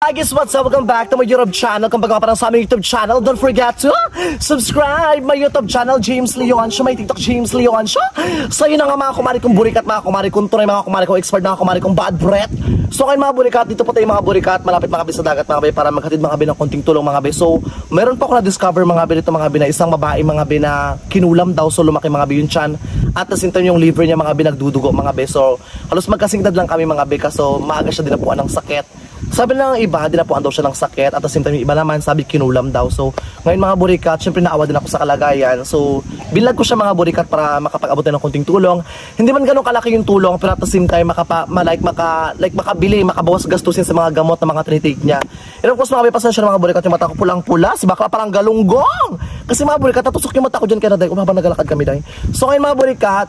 Hi guys, what's up? Welcome back to my YouTube channel. Kung bago ka pa lang sa aming YouTube channel, don't forget to subscribe my YouTube channel, James Leon Show, my TikTok, James Leon Show. So yun na nga mga kumari kong burikat, mga kumari kong tunay, mga kumari kong expert, mga kumari kong bad breath. So ngayon mga burikat, dito po tayo mga burikat, malapit mga sa dagat mga bay, para maghatid mga bay ng konting tulong mga bay. So meron po ako na-discover mga bay dito mga bay na isang babae mga bay na kinulam daw, so lumaki mga bay yung chan. At the same time yung liver niya mga bay nagdudugo mga bay. So halos magkasingdad lang kami mga bay, kaso maaga siya dinapuan ng sakit. Sabi ng iba, dinapuan daw siya ng sakit. At the same time, yung iba naman, sabi kinulam daw. So, ngayon mga burikat, syempre naawa din ako sa kalagayan. So, bilag ko siya mga burikat para makapag-abot ng konting tulong. Hindi man ganun kalaki yung tulong, pero at the same time, makabili, makabawas gastusin sa mga gamot na mga tinitake niya. And of course, mga pasensya ng mga burikat, yung mata ko pulang-pula, si bakla parang galunggong. Kasi mga burikat, natusok yung mata ko dyan kaya dahil habang nagalakad kami dahil. So, ngayon mga burikat,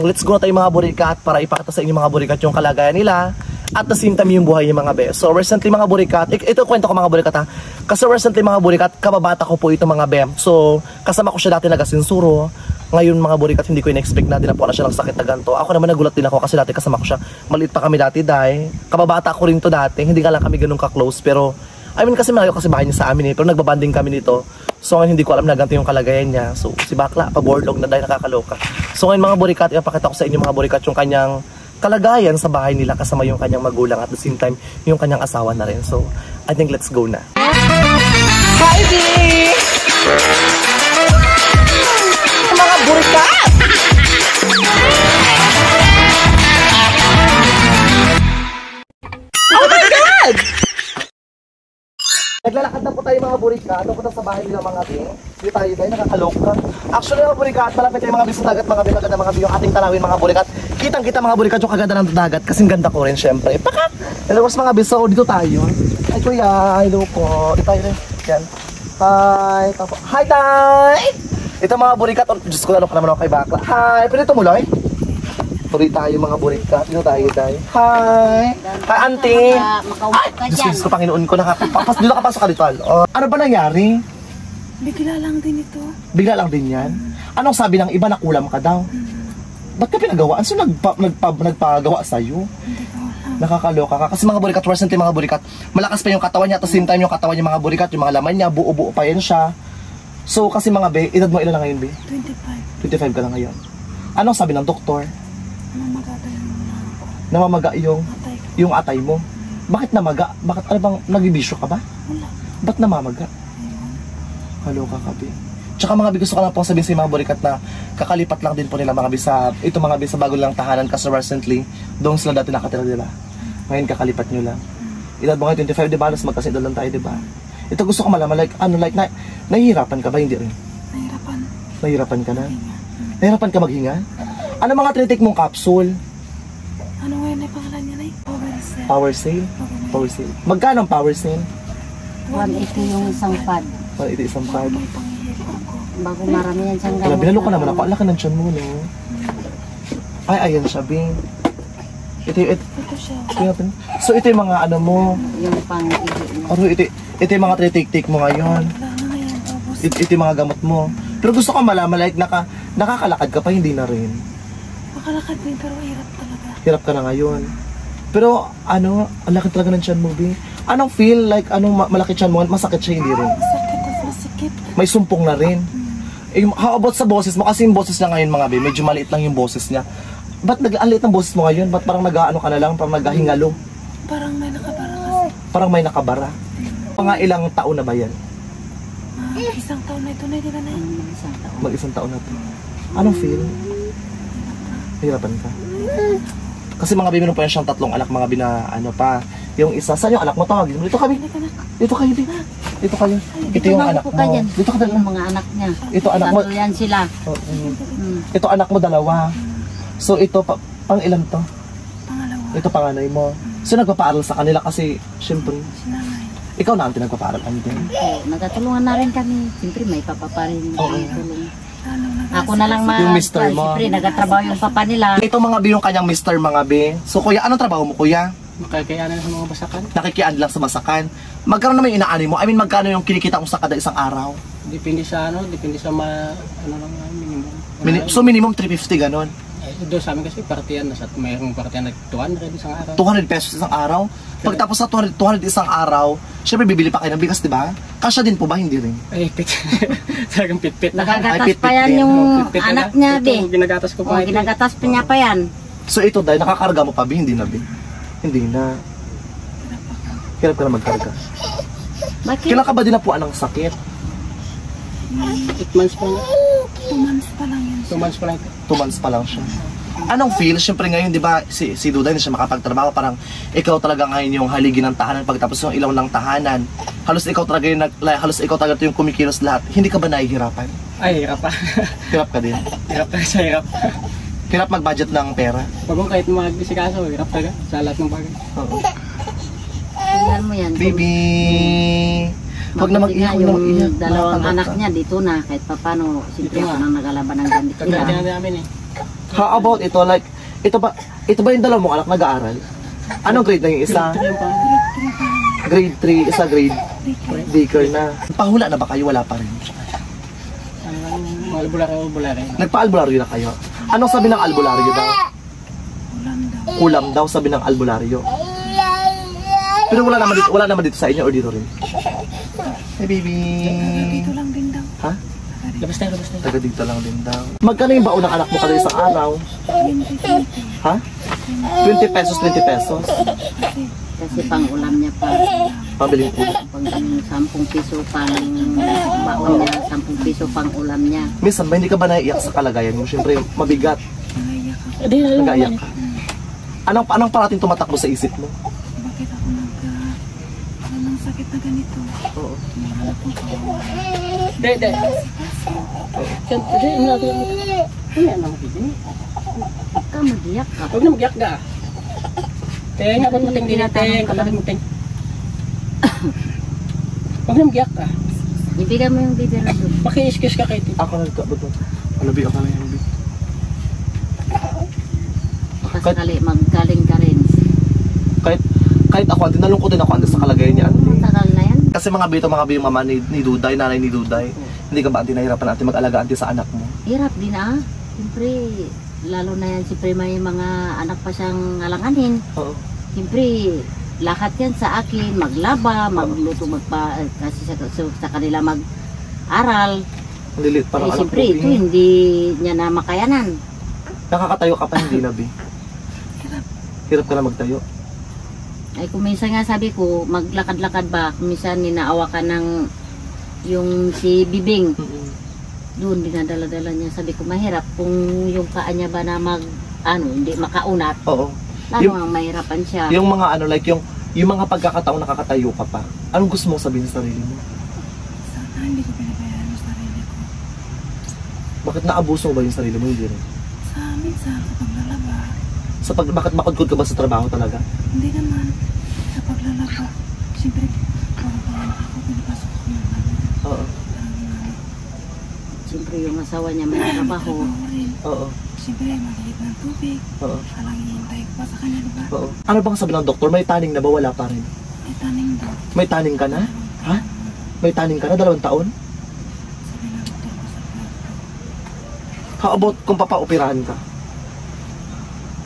let's go na tayo mga burikat para ipakita sa inyo mga burikat yung kalagayan nila. At the same time yung buhay niya mga be. So recently mga burikat, ito kwento ko mga burikat ha. Kasi recently mga burikat, kababata ko po ito mga be. So kasama ko siya dati nagasinsuro. Ngayon mga burikat, hindi ko in-expect na dinapuan na siya ng sakit na ganito. Ako naman nagulat din ako kasi dati kasama ko siya. Maliit pa kami dati dahil kababata ko rin to dati. Hindi ka lang kami ganun ka-close. Pero I mean kasi malayo kasi bahay niya sa amin eh. Pero nagbabanding kami nito. So ngayon hindi ko alam na ganito yung kalagayan niya. So si bakla, pa-boardlog na dahil nakakaloka. So ngayon mga burikat, ipakita ko sa inyo mga burikat yung kanyang kalagayan sa bahay nila kasama yung kanyang magulang at the same time yung kanyang asawa na rin. So, I think let's go na. Hi, B! Mga burikat! Oh my God! Naglalakad na po tayo mga burikat. Ano po na sa bahay nila mga B? Hindi tayo tayo nakakaloka. Actually mga burikat, malapit tayo mga B sa dagat mga B, maganda mga B yung ating tanawin mga burikat. Kitang-kita mga burikat yung kaganda ng dagat kasing ganda ko rin syempre. Pakat! Hello mga B, so dito tayo. Ay kuya, hello po. Dito tayo rin. Yan. Hi! Hi tay! Ito mga burikat. Oh, Diyos ko, ano ka naman ako kay bakla. Hi! Pwede tumuloy? Puri tayo mga burikat. Dito tayo tayo. Hi! Hi auntie! Ay! Diyos ko, Panginoon ko. Dito nakapasok ka dito. Ano ba nangyari? Bigla lang din ito. Bigla lang din yan? Anong sabi ng iba na kulam ka daw? Ba't ka pinagawaan? So nagpagawa sa'yo? Nakakaloka ka. Kasi mga burikat, recently mga burikat, malakas pa yung katawan niya. At the same time yung katawan niya mga burikat, yung mga laman niya, buo-buo pa yan siya. So kasi mga be, edad mo ilan na ngayon be? 25. 25 ka na ngayon. Anong sabi ng doktor? Namamaga tayo ng Namamaga atay. yung atay mo. Bakit namaga? Bakit ano bang nagbibisyo ka ba? Wala. Ba't namamaga? Kaloka ka be. Tsaka mga gusto ko lang pong sabihin sa mga burikat na kakalipat lang din po nila mga bisa. Ito mga bisa bago lang tahanan kasi recently doon sila dati nakatira nila. Ngayon kakalipat nyo lang. Edad mo ngayon 25, diba? Alas magkasidol lang tayo, diba? Ito gusto ko malaman, like, nahihirapan ka ba? Hindi rin? Nahirapan. Nahihirapan ka na? Nahihirapan ka maghinga? Ano mga tinitik mong capsule? Ano ngayon ay pangalan niya na Power Sale? Power Sale. Magkano ang Power Sale? 180 yung isang pad. 180 isang pad. Bago marami yan siyang gamot. Binalo ka naman ako. Alaka ng tiyan mo, no? Ay, ayan siya, Bing. Ito siya. So, ito yung mga ano mo. Yung pang-ihi. Ito yung mga tinitik-tik mo ngayon. Ito yung mga gamot mo. Pero gusto ko malaman, like, nakakalakad ka pa, hindi na rin. Makalakad din, pero hirap talaga. Hirap ka na ngayon. Pero, ano, ang laki talaga ng tiyan mo, Bing. Anong feel, like, anong malaki tiyan mo? Masakit siya, hindi rin? Masakit at masikip. May sumpong na rin. How about sa boses mo? Kasi yung boses niya ngayon mga be, medyo maliit lang yung boses niya. Ba't ang liit ng boses mo ngayon? Ba't parang nag-ano ka na lang? Parang naghahingalo? Parang may nakabara kasi. Parang may nakabara? Mga ilang taon na ba yan? Isang taon na ito na, di ba na? Mag-isang taon na ito. Anong feel? Hirapan ka? Kasi mga be, meron pa yan siyang tatlong anak mga be na ano pa. Yung isa, saan yung anak mo? Tawagin mo. Dito kami. Dito kayo, be. Dito kayo. Ito yung anak mo. Dito ka dalawa. Yung mga anak niya. Ito anak mo. Tatlo yan sila. Ito anak mo dalawa. So ito, pang ilan to? Pangalawa. Ito panganay mo. So nagpapaaral sa kanila kasi, syempre, Sinangay. ikaw na ang pinagpapaaral din. Oo, nagkatulungan na rin kami. Siyempre may papa pa rin. Ako na lang yung mister mo. Siyempre nagkatrabaho yung papa nila. Ito mga be, yung kanyang mister mga be. So kuya, anong trabaho mo kuya? Nakikianan sa mga basakan. Nakikian lang sa basakan. Magkano naman yung inaani mo? I mean, magkano yung kinikita mo sa kada isang araw? Depende sa ano, depende sa minimum. So minimum 350 ganon. Doon sa amin kasi partiyan, mayroong partiyan na 200 isang araw. 200 pesos isang araw? Pagtapos sa 200 isang araw, syempre bibili pa kayo ng bigas, di ba? Kasya din po ba? Hindi rin. Ay, talagang pit-pit na. Nagagatas pa yan yung anak niya, be. Ginagatas ko pa. Ginagatas pa niya pa yan. So ito dahil nakakarga mo pa, Bi? Hindi na, Bi? Hindi na. Hirap ka na magkarga. Bakit? Kailan ka ba dinapuan ng sakit? 8 months pa lang. 2 months pa lang yun. 2 months pa lang ito. 2 months pa lang siya. Anong feel? Siyempre ngayon, di ba, si Duday hindi siya makapagtrabaho. Parang ikaw talaga ngayon yung haligi ng tahanan. Pagtapos yung ilaw ng tahanan, halos ikaw talaga yung kumikilos lahat. Hindi ka ba nahihirapan? Ay, hirap pa. Hirap ka din. Hirap talaga siya, hirap. Hirap mag-budget ng pera. Pag mo kahit mag-isikaso, hirap talaga sa lahat ng bagay. Oo. Tingnan mo yan. Baby! Huwag na mag-iyak, huwag na yung mag-iyak. dalawang Nakakabata. anak niya dito na kahit papano siyempre ako nang nagalaban ng gamit Kagaya nila. din namin eh. How about ito? Like, ito ba yung dalawang mong anak nag-aaral? Anong grade na yung isa? Grade 3, isa grade daycare na. Pahula na ba kayo? Wala pa rin. Mga albularyo. Nagpa-albularyo na kayo. Anong sabi ng albularyo daw? Ulam daw. Ulam daw sabi ng albularyo. Pero wala naman dito sa inyo or dito rin? Hey baby! Dito lang din daw. Ha? Labas tayo. Taga dito lang din daw. Magkano yung baon ng anak mo kada isang araw? 20. Ha? 20 pesos, 20 pesos. Kasi pang ulam niya pa. Pabiling ulam. Pag 10 piso pang baon niya, 10 piso pang ulam niya. Minsan ba hindi ka ba naiiyak sa kalagayan mo? Siyempre mabigat. Nangaiyak ako. Nag-aiyak ka. Anong parating tumatakbo sa isip mo? Bakit ako ng sakit na ganito? Oo. Wala akong kawawa. Hindi. Huwag ka magiyak ka. Huwag na mag-iyak ka. Teng, abot mo ting din natin. Kapatid mo ting. Huwag na mag-iyak ka. Ibigay mo yung bibir na doon. Paki-excuse ka kay Tito. Ako nagkabot mo. Alabi ako na yung big. Baka sakali maggaling ka rin. Kahit ako, nalungkot din ako sa kalagayan niya. Tagal na yan. Kasi mga bito mama ni Duday, nanay ni Duday. Hindi ka ba auntie nahirapan natin mag-alaga auntie sa anak mo? Hirap din ah. Siyempre, lalo na yan, siyempre may mga anak pa siyang alanganin. Oo. Siyempre, lahat yan sa akin, maglaba, magluto, kasi sa kanila mag-aral. Ang lilit parang Eh, anak siyempre, mo. ito hindi niya na makayanan. Nakakatayo ka pa hindi na, Bi? Hirap ka na magtayo. Ay kung minsan nga sabi ko, maglakad-lakad ba, kung minsan ninaawa ka ng yung si Bibing, doon dinadala-dala niya. Sabi ko, mahirap kung yung paa niya ba na hindi makaunat. Oo. Lalo Yung- ang mahirapan siya. Yung mga like yung mga pagkakataon nakakatayo ka pa. Anong gusto mong sabihin sa sarili mo? Sana hindi ko pinabayaan yung sarili ko. Bakit naabuso mo ba yung sarili mo? Hindi rin. Minsan sa paglalaba. Bakit makudkod ka ba sa trabaho talaga? Hindi naman. Sa paglalaba. Siyempre, parang ako, pinapasok ko naman. Oo. Siyempre yung asawa niya may trabaho. rin. Oo. Siyempre, maglilit ng tubig. Oo. Alang hihintay ko pa sa kanya, diba? Oo. Ano bang sabi ng doktor? May taning na ba? Wala pa rin. May taning daw. May taning ka na? Ha? May taning ka na? 2 taon? Sabi ng doktor ko sa vlog ko. How about kung papaoperahan ka?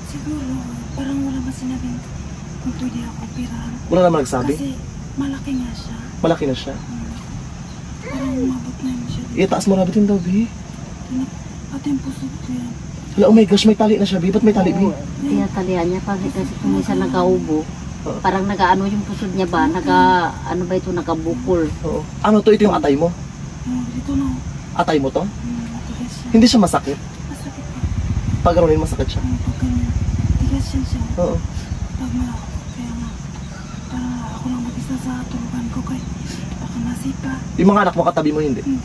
Siguro, parang wala ba sinabing kung pwede ako operahan. Wala naman nagsabi? Kasi malaki nga siya. Malaki na siya. Parang umabot na yun siya. Itaas mo rabitin daw, Bi. Pati yung puso ko yan. Wala, oh my gosh, may tali na siya, Bi. Ba't may tali, Bi? Tinatalian niya kasi kung minsan nagkaubo, parang nagaano yung pusod niya ba, nagabukol. Oo. Ano to? Ito yung atay mo? Dito na. Atay mo to? Matigas siya. Hindi siya masakit. Masakit. Pag ganunin, masakit siya. Pag ganyan. Tigas yan siya. Oo. Pag malaki. Kaya nga. Parang ako lang mag-isa sa tulugan ko kay baka masipa. Yung mga anak mo katabi mo, hindi. Hindi.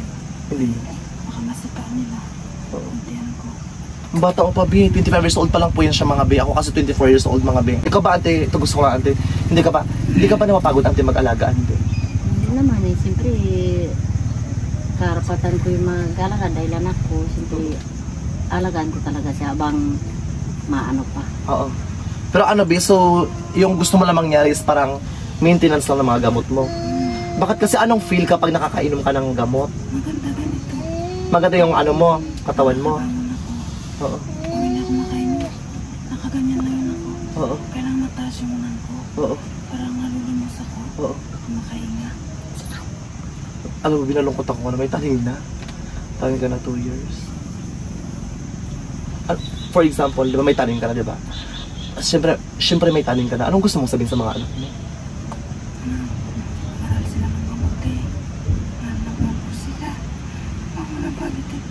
Hindi. Baka masipa nila. Oo. Untihan ko. Ang bata ko pa, Bi. 25 years old pa lang po yan siya, mga Bi. Ako kasi 24 years old, mga Bi. Ikaw ba, ante? Ito gusto ko nga, ante. Hindi ka ba napapagod, ante, mag-alaga, ante? Hindi naman eh, siyempre karapatan ko yung mag-alaga dahil anak ko, siyempre alagaan ko talaga siya habang maano pa. Oo. Pero ano, Bi, so, yung gusto mo lang mangyari is parang maintenance lang ng mga gamot mo. Bakit kasi anong feel kapag nakakainom ka ng gamot? Maganda ganito. Maganda yung ano mo, katawan mo. Bangon ako. Oo. Kung hindi ako makain Oo. Kailangan mataas yung unan ko. Oo. Parang nalulumos ako. Oo. Makahinga. Alam mo, binalungkot ako na may taning na. Taning ka na 2 years. For example, di ba may taning ka na, di ba? Siyempre may taning ka na. Anong gusto mong sabihin sa mga anak mo? Maral sila ng mabuti. Nanabago sila. Ako na babitin.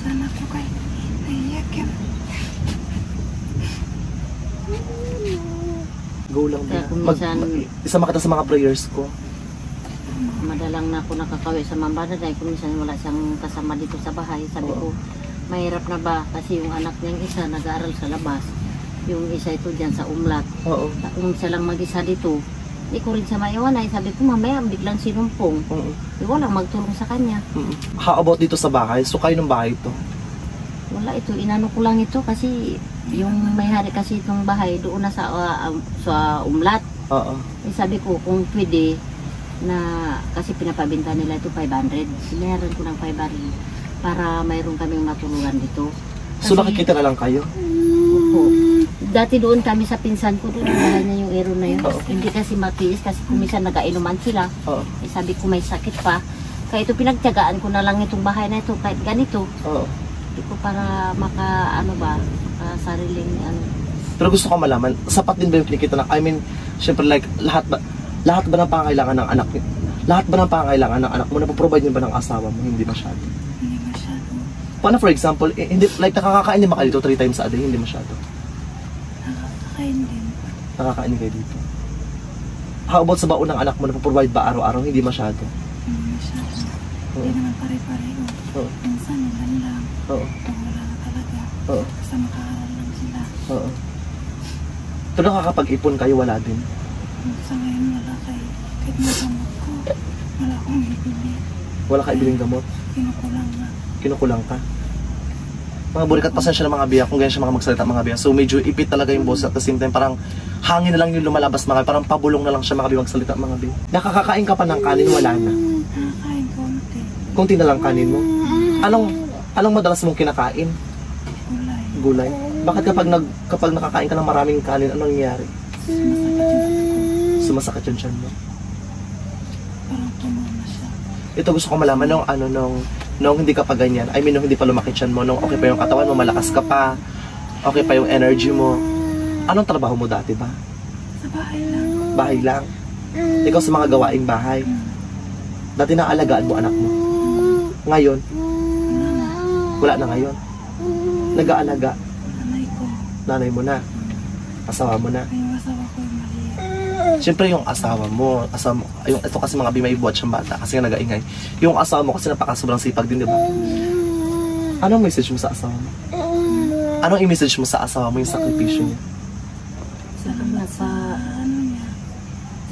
Sana ko kay naiyak yan. Go lang Kaya din. kung minsan, Isama kita sa mga prayers ko. madalang na ako nakakawi sa mambada dahil kung minsan wala siyang kasama dito sa bahay. Sabi ko, mahirap na ba? Kasi yung anak niyang isa nag-aaral sa labas. Yung isa ito dyan sa umlat. Oo. Kung siya lang mag-isa dito, di ko rin siya maiwan ay sabi ko mamaya biglang sinumpong. Oo. Di walang magtulong sa kanya. How about dito sa bahay? So kayo ng bahay ito? Wala ito, inano ko lang ito kasi yung may-hari kasi itong bahay doon na sa umlat. Oo. Eh, sabi ko kung pwede na kasi pinapabenta nila ito 500. Sinayaran ko ng 500 para mayroon kaming matulungan dito. So nakikita na lang kayo? Opo. Dati doon kami sa pinsan ko, doon bahay niya yung ero na yun. Oo. Hindi kasi matiis kasi kumisan nagainuman sila. Oo. Eh, sabi ko may sakit pa. Kaya ito pinagtiyagaan ko na lang itong bahay na ito kahit ganito. Oo. Hindi ko para sariling ano. Pero gusto ko malaman, sapat din ba yung kinikita na, I mean, syempre like, lahat ba ng pangangailangan ng anak lahat ba ng pangangailangan ng anak mo, napoprovide niyo ba ng asawa mo? Hindi masyado. Hindi masyado. Paano for example, hindi, like nakakakain din ba kayo dito 3 times a day? Hindi masyado. Nakakakain din. Nakakain kayo dito. How about sa baon ng anak mo, napoprovide ba araw-araw? Hindi masyado. Hindi masyado. Oo. Hindi naman pare-pareho. Oo. Minsan ilan lang. Oo. Pag wala na talaga. Oo. Basta makaaral lang sila. Oo. Pero nakakapag-ipon kayo, wala din. Sa ngayon wala kay kahit magamot ko. Wala akong bibili. Wala ka ibiling gamot. Kinukulang na. Kinukulang ka. Mga burikat, pasensya ng mga biya kung ganyan siya mga magsalita mga biya. So medyo ipit talaga yung boss at the same time parang hangin na lang yung lumalabas mga parang pabulong na lang siya mga biya magsalita mga biya. Nakakakain ka pa ng kanin, wala na. Nakakain konti. Kunti na lang kanin mo. Anong madalas mong kinakain? Gulay. Gulay. Bakit kapag nakakain ka ng maraming kanin, anong nangyayari? Sumasakit yung tiyan mo. Parang tumo na siya. Ito gusto ko malaman nung hindi ka pa ganyan. I mean, nung hindi pa lumaki tiyan mo, nung okay pa yung katawan mo, malakas ka pa, okay pa yung energy mo. Anong trabaho mo dati ba? Sa bahay lang. Bahay lang. Ikaw sa mga gawaing bahay. Dati naalagaan mo anak mo. Ngayon, wala na ngayon. Nag-aalaga. Nanay ko. Nanay mo na. Asawa mo na. Ay, yung asawa ko yung maliit. Siyempre yung asawa mo, yung ito kasi mga may buhat siyang bata kasi nga nag-aingay. Yung asawa mo kasi napaka-sobrang sipag din, di ba? Anong message mo sa asawa mo? Anong i-message mo sa asawa mo yung sakripisyo niya? Salamat sa ano niya.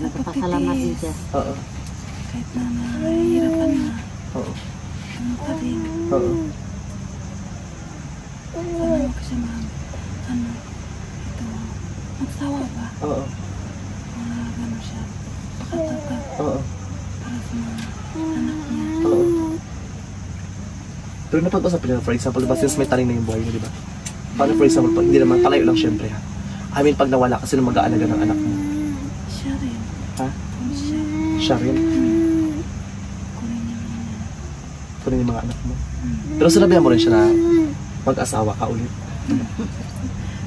Nagpapasalamat din siya. Oo. Kahit na nahihirapan na. Oo. Ano pa rin. Oo. Sana mo kasi magsawa ba? Oo. Mga gano'n siya. Pakatagap Oo. para sa mga anak niya. Oo. Pero napag-usap niyo, for example, diba, since may taring na yung buhay mo, di ba? Paano for example, pag hindi naman, palayo lang syempre ha. I mean, pag nawala kasi nung mag-aalaga ng anak mo. Siya rin. Ha? Kung siya. Siya rin. Kunin niya lang yan. Kunin yung mga anak mo. Pero sinabihan mo rin siya na mag-asawa ka ulit.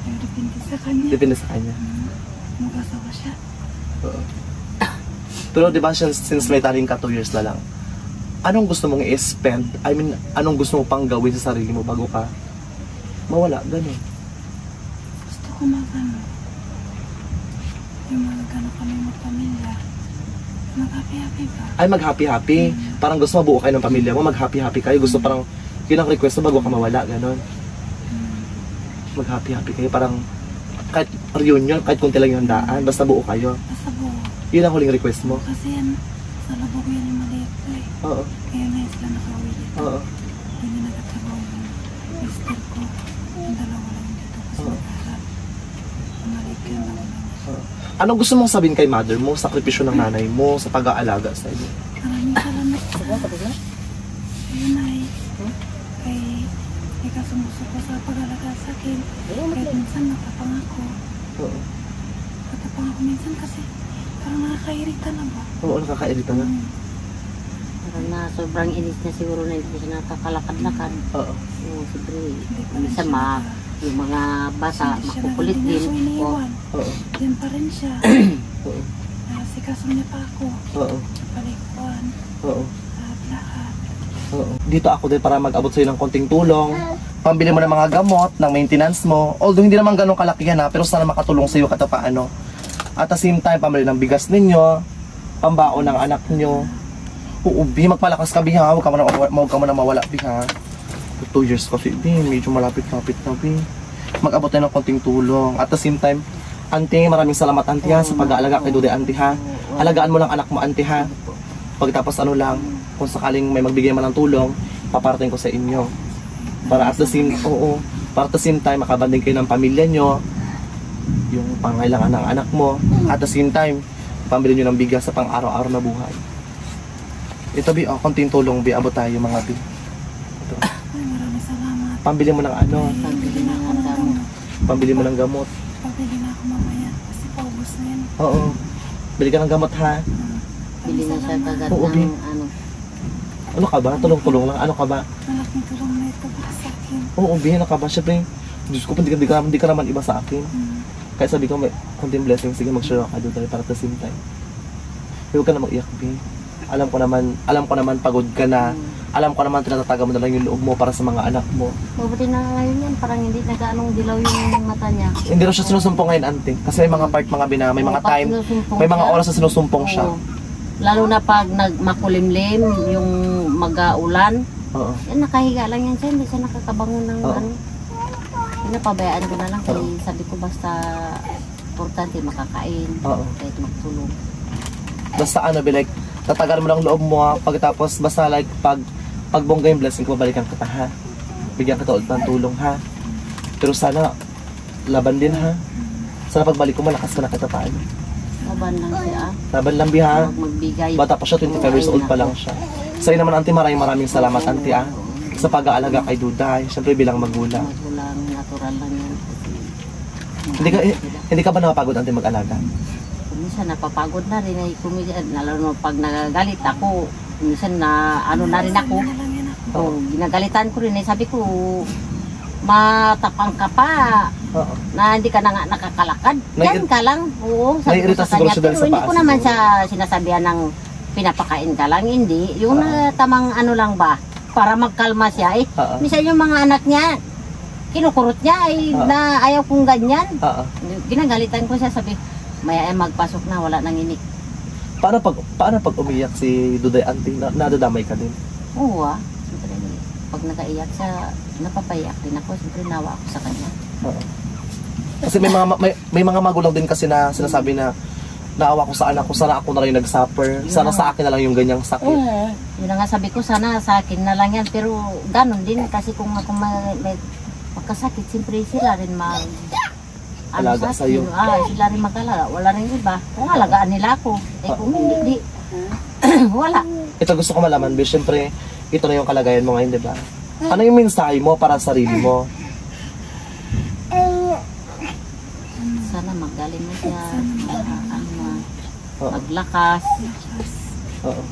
Ay, depende sa kanya. Depende sa kanya. Mag-asawa siya. Oo. Pero di ba since may taring ka 2 years na lang, anong gusto mong i-spend? I mean, anong gusto mo pang gawin sa sarili mo bago ka mawala? Ganun. Gusto ko mag-ano. Yung mag-ano kami mag-pamilya. Mag-happy-happy ba? Ay, mag-happy-happy. Parang gusto mabuo kayo ng pamilya mo, mag-happy-happy kayo. Gusto parang, yun ang request mo bago ka mawala, ganun. Mag-happy-happy kayo. Parang, kahit reunion, kahit kunti lang yung handaan, basta buo kayo. Basta buo. Yun ang huling request mo. Kasi yan, sa labo ko yan yung maliit ko eh. Oo. Kaya na sila nakauwi dito. Oo. Hindi nagtatrabaho yung mister ko. Yung dalawa lang dito kasi mag-aral. Maliit ka lang lang. Anong gusto mong sabihin kay mother mo, sakripisyo ng nanay mo sa pag-aalaga sa inyo? Maraming salamat sa yun ay kay ikaw sumusuko sa pag-alaga sa akin. Kahit minsan nakapangako. Oo. nakakairita pa ako minsan kasi parang nakakairita na ba? Oo, nakakairita na. Parang na sobrang inis niya siguro na hindi siya nakakalakad-lakad. Oo. Oo, siyempre, Hindi pa rin minsan siya yung mga bata, hindi siya makukulit hindi din. niya ako iniiwan. Oo. Diyan pa rin siya. Oo. Nasikaso niya pa ako. Oo. Palikuan. Oo. Lahat-lahat. Oo. Dito ako din para mag-abot sa'yo ng konting tulong. Pambili mo ng mga gamot, ng maintenance mo. Although hindi naman ganun kalakihan ha, pero sana makatulong sa'yo kahit paano. At the same time, pambili ng bigas ninyo, pambaon ng anak nyo. Oo, Bi, magpalakas ka, Bi, ha? Huwag ka mo na mawala, Bi, ha? 2 years kasi, Bi, medyo malapit-lapit na, Bi. Mag-abot tayo ng konting tulong. At the same time, Auntie, maraming salamat, Auntie, ha, sa pag-aalaga kay Duday, Auntie, ha? Alagaan mo lang anak mo, Auntie, ha? Pagkatapos ano lang, kung sakaling may magbigay man ng tulong, paparating ko sa inyo. Para at the same, para at the same time, makabanding kayo ng pamilya nyo, yung pangailangan ng anak mo, at the same time, pambili nyo ng bigas sa pang-araw-araw na buhay. Ito, Bi, konting tulong, Bi, abot tayo mga Bi. Ito. Ay, maraming salamat. Pambili mo ng ano, Pambili na ang gamot. pambili mo ng gamot. Pabili na ako mamaya kasi paubos na yan. Oo. Bili ka ng gamot, ha? Bili na siya kagad Oo, Bi. ng ano. Ano ka ba? Tulong-tulong lang. Ano ka ba? Malaking tulong na ito para sa akin. Oo, Bi, ano ka ba? Siyempre, Diyos ko, hindi ka naman iba sa akin. Kaya sabi ko, may konting blessing, sige mag-share ako doon para at the same time. Huwag ka na mag-iyak, Bi. Alam ko naman pagod ka na. Alam ko naman tinatataga mo na lang yung loob mo para sa mga anak mo. Mabuti na ngayon yan, parang hindi nagaanong dilaw yung mata niya. Hindi rin siya sinusumpong ngayon, Auntie. Kasi may mga part, mga bina, may mga Pag time, sinusumpong may mga siya, oras na sinusumpong siya. oo. Lalo na pag makulimlim, yung mag-aulan, Oo. yan nakahiga lang yan siya, hindi siya nakakabangon ng Oo. ano. Pinapabayaan ko na lang kay sabi ko basta importante makakain, Oo. kahit magtulog. Basta ano, be, like, tatagal mo lang loob mo, ha. Pagkatapos, basta like, pagbongga yung blessing ko, balikan kita, ha. Bigyan kita ulit ng tulong, ha. Pero sana, laban din, ha. Sana pagbalik ko, malakas ka na kita paano. Laban lang siya, Laban lang, Bi, ha. huwag magbigay. Bata pa siya, 25 years old pa lang siya. Sa'yo naman, Auntie, maraming salamat, Auntie, ah. Sa pag-aalaga kay Duday, syempre bilang magulang. Magulang, natural lang yan. Hindi ka ba napapagod, Auntie, mag-alaga? Minsan napapagod na rin ay lalo na pag nagagalit ako, minsan na ano na rin ako. O, ginagalitan ko rin, sabi ko, matapang ka pa, Oo. na hindi ka na nga nakakalakad. Yan ka lang. Oo, sabi ko Naiirita sa siguro kanya. siya dahil Pero sa hindi paa ko naman siguro. siya sinasabihan ng pinapakain ka lang, hindi. Yung tamang ano lang ba, para magkalma siya. Eh, Oo. minsan yung mga anak niya, kinukurot niya, na ayaw kong ganyan. Oo. Ginagalitan ko siya, sabi, maya magpasok na, wala nang inik. Paano pag umiyak si Duday, Auntie? Nadadamay ka din? Oo siyempre, pag nakaiyak siya, napapayak din ako, siyempre nawa ako sa kanya. Oo. Kasi may mga magulang din kasi na sinasabi na naawa ko sa anak ko, sana ako na lang yung nag-suffer. Sana sa akin na lang yung ganyang sakit. Oo. Yun na nga sabi ko, sana sa akin na lang yan. Pero ganun din kasi kung ako may magkasakit, siyempre sila rin Alaga sa'yo. Sila rin mag-alaga. Wala rin iba. Kung alagaan nila ako, eh kung hindi, wala. Ito gusto ko malaman, Bi. Siyempre, ito na yung kalagayan mo ngayon, di ba? Ano yung mensahe mo para sa sarili mo? Sana magaling na siya. Oo. Maglakas. Oo.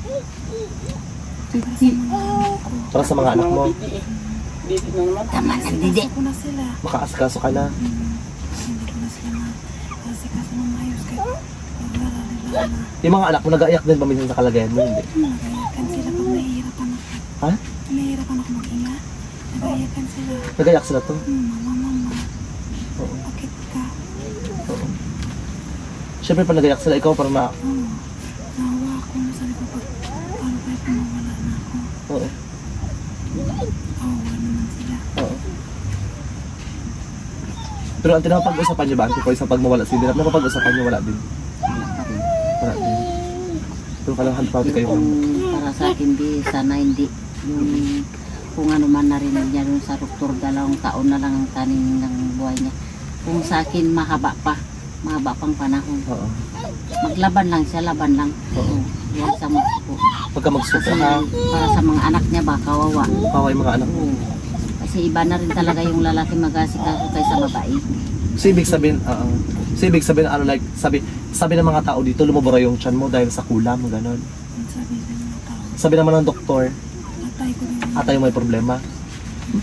Para sa mga anak mo, Dito na naman. Tama na, didi. Ako na sila. makaasikaso ka na. Hindi ko na sila nasikaso ng maayos kahit wala nila na. Yung mga anak mo, nag-aiyak din ba minsan sa kalagayan mo? Hindi. Nagayakan sila pag nahihirapan ako. Ha? Nahihirapan ako maghinga. Nagayakan sila. Nag-aiyak sila to? Mama. Oo. Bakit ka? Oo. Siyempre, pag nag-aiyak sila, ikaw parang Oo. Nahawa ako. Sabi ko paano kaya kung mawala na ako? Oo. Kawawa naman sila. Oo. Pero ang napapag-usapan niyo ba, Auntie, kung isang pag mawala si Dinap, napapag-usapan niyo, wala din? Wala din. Pero kalang hanapati kayo. Kung para sa akin, di, sana hindi yung kung ano man narinig niya dun sa doktor, 2 taon na lang ang taning ng buhay niya. Kung sa akin, mahaba pang panahon. Oo. Maglaban lang siya, laban lang. Oo. Huwag sa magsuko. Pagka magsuko Kasi ha, para sa mga anak niya ba, kawawa. kawawa yung mga anak mo. Oo. Kasi iba na rin talaga yung lalaki mag-asikaso kaysa babae. So, ibig sabihin, So, ibig sabihin, ano, like, sabi ng mga tao dito, lumubura yung tiyan mo dahil sa kulam, gano'n. Ang sabi sa mga tao, Sabi naman ng doktor, atay ko rin. atay mo may problema.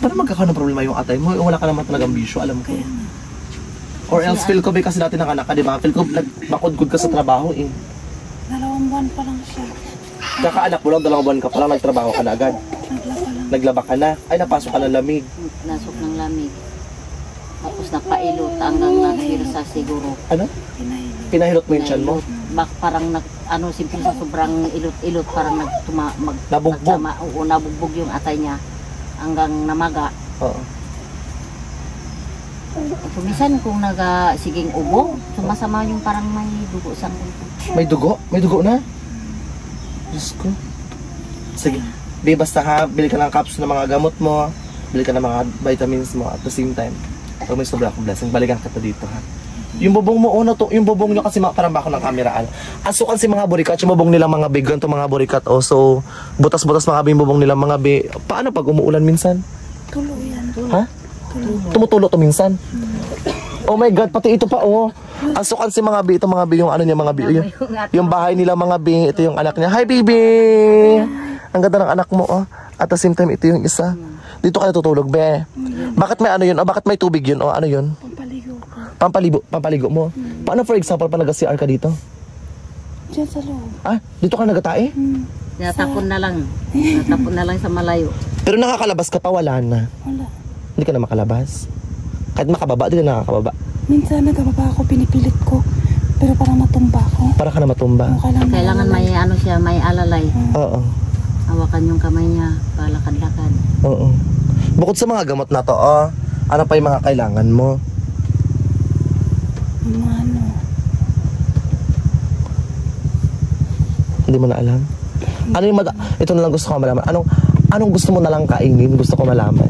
Paano magkakaroon ng problema yung atay mo? Wala ka naman talagang bisyo, alam ko. Kaya nga, Or else, feel ko ba kasi dati ng anak ka, di ba? Feel ko, bakod-good ka sa trabaho, eh. 2 buwan pa lang siya. Kakaanak mo lang, 2 buwan ka pa lang, nagtrabaho ka na agad. Naglaba lang. Naglaba ka na. Ay, napasok ka ng lamig. Nasok ng lamig. Tapos napailot hanggang naghirsa siguro. Ano? Pinahili. Pinahilot mo yung tiyan mo? Bak parang simple sa sobrang ilot-ilot parang Nabugbog. Oo, nabugbog yung atay niya hanggang namaga. Oo. Kumisan kung siging ubo, sumasama yung parang may dugo sa mundo. May dugo? May dugo na? Diyos ko. Sige. Di basta ha, bili ka ng capsule ng mga gamot mo, bili ka ng mga vitamins mo at the same time. Pag may sobra akong blessing, balikan ka dito ha. Yung bubong mo, yung bubong nyo kasi parang bako ng kameraan. Asukan si mga burikat, yung bubong nila mga big, ganito mga burikat. Oh, so, butas-butas mga yung bubong nila mga bi. Paano pag umuulan minsan? Tulo yan. Ha? Tumutulo to minsan. Oh my God, pati ito pa oh. Asukan si mga bi, ito mga bi, yung ano niya mga bi. Yung bahay nila mga bi, ito yung anak niya. Hi baby! Ang ganda ng anak mo oh. At the same time, ito yung isa. Dito ka natutulog, be. Bakit may ano yun? O bakit may tubig yun? O ano yun? Pampaligo ko. Pampaligo mo. Paano for example, pa nag-CR ka dito? Diyan sa loob. Ah, dito ka nagatae? Natapon na lang. Natapon na lang sa malayo. Pero nakakalabas ka pa, wala na. Wala. Hindi ka na makalabas. Kahit makababa, di ka nakakababa. Minsan nagkababa ako, pinipilit ko. Pero parang matumba ako. Para ka na matumba. Kailangan may ano siya, may alalay. Oo. Hawakan yung kamay niya, palakad-lakad. Oo. Bukod sa mga gamot na to, oh, ano pa yung mga kailangan mo? Ano? Hindi mo na alam? Ano yung ito na lang gusto ko malaman. Anong gusto mo na lang kainin? Gusto ko malaman.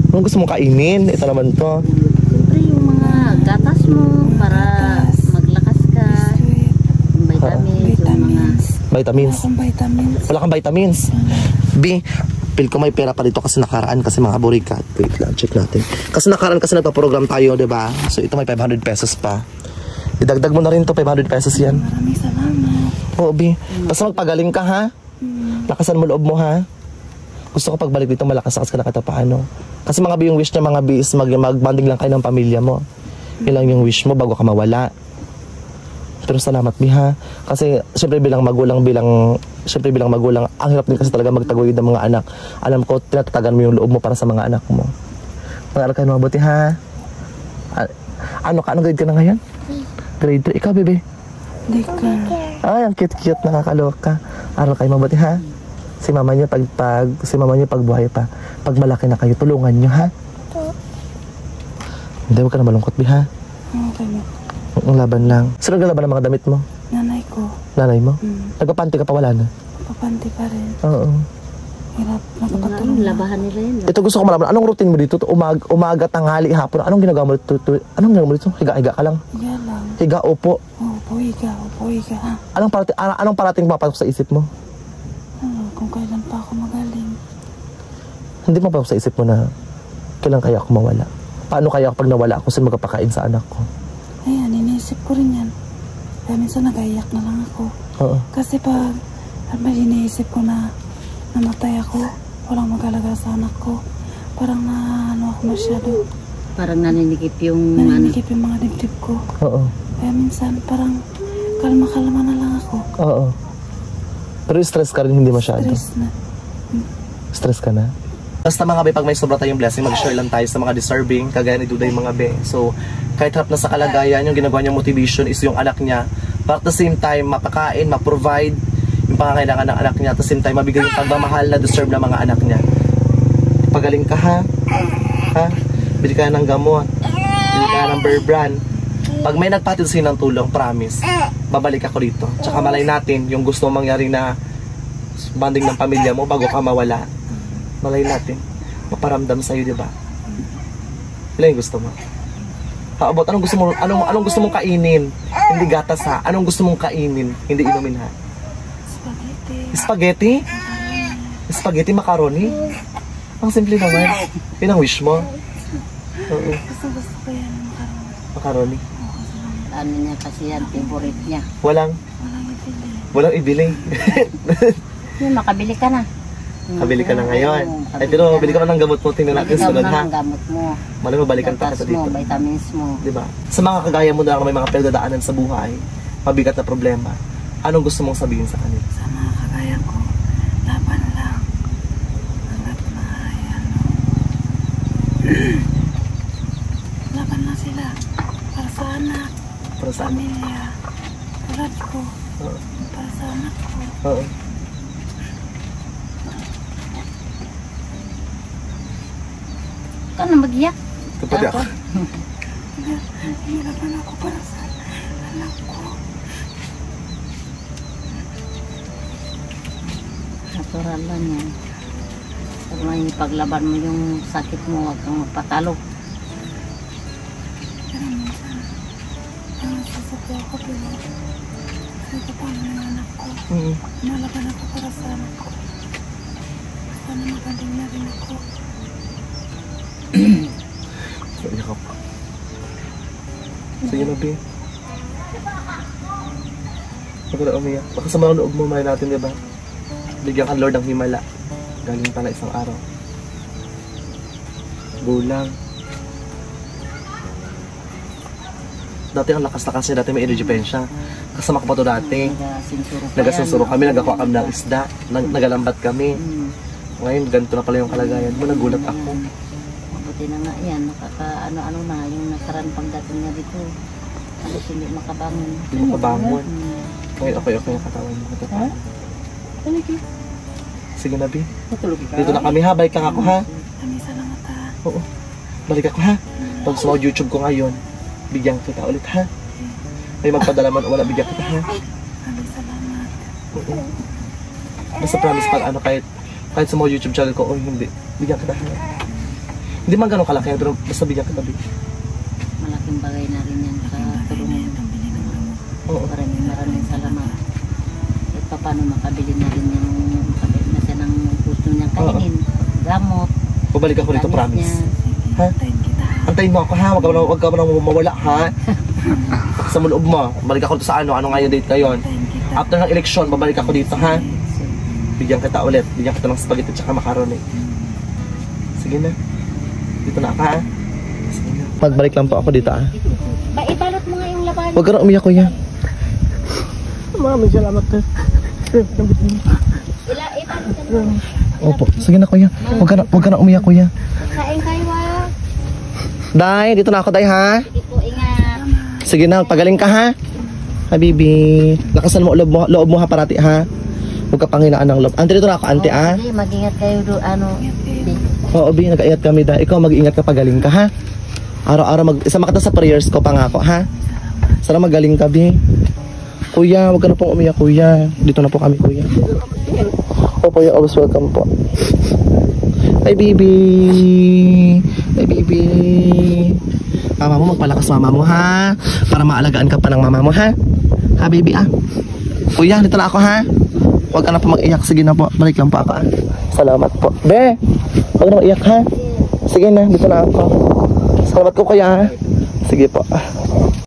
Anong gusto mong kainin? Ito naman to. Siyempre yung mga gatas mo para maglakas ka. Vitamins, yung mga Vitamins. Wala akong vitamins. Wala kang vitamins. B, feel ko may pera pa dito kasi nakaraan kasi mga burikat. Wait lang, check natin. Kasi nakaraan kasi nagpa-program tayo, 'di ba? So ito may 500 pesos pa. Idagdag mo na rin to, 500 pesos yan. Maraming salamat. Oo, B. Basta magpagaling ka, ha? Lakasan mo loob mo, ha? Gusto ko pagbalik dito, malakas ka na katapaano. Kasi mga B, yung wish na mga B is mag-bonding lang kayo ng pamilya mo. Yun lang yung wish mo bago ka mawala. Pero salamat, B, ha? Kasi syempre bilang magulang, ang hirap din kasi talaga magtaguyod ng mga anak. Alam ko, tinatatagan mo yung loob mo para sa mga anak mo. Mag-aral kayo mabuti, ha? Anong grade ka na ngayon? Grade 3. Ikaw, bebe? Hindi ka. Ay, ang cute-cute, nakakaloka. Aral kayo mabuti, ha? Si mama niyo pag buhay pa. Pag malaki na kayo, tulungan niyo, ha? Hindi, huwag ka na malungkot, B, ha? Okay mo. Ang laban lang. Sino naglalaban ng mga damit mo? Nanay ko. Nanay mo? Nagpapanty ka pa, wala na? Papanti pa rin. Oo. Hirap. Nagpapatulong. Yung labahan nila yun. Ito gusto ko malaman. Anong routine mo dito? Umaga, tanghali, hapon. Anong ginagawa mo dito? Anong ginagawa mo dito? Higa ka lang? Higa lang. Higa, upo. Opo, higa. Anong parating papasok sa isip mo? Kung kailan pa ako magaling. Hindi mo papasok sa isip mo na kailan kaya ako mawala? Paano kaya ako pag nawala ako saan magpapakain sa anak ko? Ayan, iniisip ko rin yan. Kaya minsan nag-aiyak na lang ako. Oo. Kasi pag iniisip ko na namatay ako, walang mag-alaga sa anak ko. Parang ako masyado. Parang naninikip yung Naninikip yung mga dibdib ko. Oo. Kaya minsan parang kalma-kalma na lang ako. Oo. Pero stress ka rin, hindi masyado. Stress na. Stress ka na? Basta mga be, pag may sobra tayong blessing, mag-share lang tayo sa mga deserving, kagaya ni Duday mga be. So, kahit harap na sa kalagayan, yung ginagawa niyang motivation is yung anak niya. But at the same time, mapakain, ma-provide yung pangangailangan ng anak niya. At the same time, mabigay yung pagmamahal na deserve ng mga anak niya. Pagaling ka, ha? Ha? Bili ka ng gamot. Bili ka ng Bear Brand. Pag may nagpatid sa'yo ng tulong, promise, babalik ako dito. Tsaka malay natin, yung gusto mangyari na bonding ng pamilya mo bago ka mawala. Malay natin, maparamdam sa'yo, di ba? Ilan yung gusto mo? How about, anong gusto mong kainin? Hindi gatas, ha? Anong gusto mong kainin? Hindi inumin, ha? Spaghetti? Spaghetti, macaroni? Ang simple naman. Yun ang wish mo? Oo. Gusto ko yan, macaroni. Macaroni. ano niya kasi yan, favorite niya. Walang ibili. Yung makabili ka na. Kabili ka na ngayon. Oo, Ay, pero bili ka pa ng gamot mo. Tingnan natin Bili ka sunod na ha. ng gamot mo. Malay mo, balikan pa Gatas kita dito. mo, vitamins mo. Diba? Sa mga kagaya mo na may mga pinagdadaanan sa buhay, mabigat na problema, anong gusto mong sabihin sa kanila? Sa mga kagaya ko, laban lang. Hanggat maayan. Laban lang sila. Para sa anak, Para sa amin. pamilya, tulad ko. Oo. Para sa anak ko. Oo. Ikaw na mag-iyak. Kapag ako. Hirapan ako para sa anak ko. Natural lang yan. Pag may paglaban mo yung sakit mo, huwag kang magpatalo. Pero minsan, sasakya ako pero sabi pa ng anak ko. Malaban ako para sa anak ko. Sana magaling na rin ako. Iyak ako. Sige na, Bi. Huwag ka na umiyak. Baka sa mga loob mo, mahal natin, diba? Bigyan ka Lord ng himala. Galing pa na isang araw. Gulang. Dati ang lakas na kasi, dati may energy pen siya. Kasama ko pa to dati. Nagasunsuro kami, nagakuha kami ng isda. Nagalambat kami. Ngayon, ganito na pala yung kalagayan mo. Nagulat ako. Mabuti na nga yan. Nakaka-ano-ano na. Yung nakaraan pagdating niya dito. Alos hindi makabangon. Hindi makabangon. Ngayon, okay yung katawan mo. Ha? Talaga? Sige na, Bi. Matulog ka? Dito na kami ha. Balik ka ako ha. Kami salamat ha. Oo. Balik ako ha. Pag sa mga YouTube ko ngayon, bigyan kita ulit ha. May magpadala man o wala, bigyan kita ha. Kami salamat. Oo. Basta promise pag ano, kahit sa mga YouTube channel ko, o hindi, bigyan kita ha. Hindi man ganun kalaki, pero basta bigyan kita, Bi. Malaking bagay na rin yan sa tulong mo. Pambili ng gamot. Oo. Maraming salamat. At paano makabili na rin yung makabili na siya ng gusto niyang kainin. Gamot. Babalik ako dito, gamit promise. niya. Ha? Tayin kita ha. Antayin mo ako ha, wag ka nang mawala ha. Sa loob mo, balik ako dito sa ano nga yung date ngayon. Tayin kita. After ng eleksyon, babalik ako dito ha. Bigyan kita ulit, bigyan kita ng spaghetti at saka macaroni. Sige na. Dito na ako ha. Sige na. Magbalik lang po ako dito ha. Ibalot mo nga yung laban. Huwag ka na umiyak, kuya. Maraming salamat. Ibalot ka na. Opo, sige na kuya. Huwag ka na umiyak, kuya. Kain kayo ah. Day, dito na ako, Day ha. Sige po, ingat. Sige na, pagaling ka ha. Habibi. Lakasan mo loob mo ha parati ha. Huwag ka panghinaan ng loob. Ante, dito na ako, ante ah. Sige, mag-ingat kayo doon. Oo, Bi, nag-iingat kami, Day. Ikaw mag-iingat ka pagaling ka ha. Araw-araw isama kita sa prayers ko pangako ha. Sana magaling ka, Bi. Kuya, huwag ka na pong umiyak, kuya. Dito na po kami, kuya. Opo, you're always welcome po. Hi, baby. Hi, baby. Mama mo, magpalakas mama mo, ha? Para maalagaan ka pa ng mama mo, ha? Ha, baby, ah? Kuya, dito na ako, ha? Huwag ka na po mag-iyak. Sige na po. Balik lang po ako, ah. Salamat po. Be, huwag na mag-iyak, ha? Sige na, dito na ako. Salamat ko, kuya, ha? Sige po.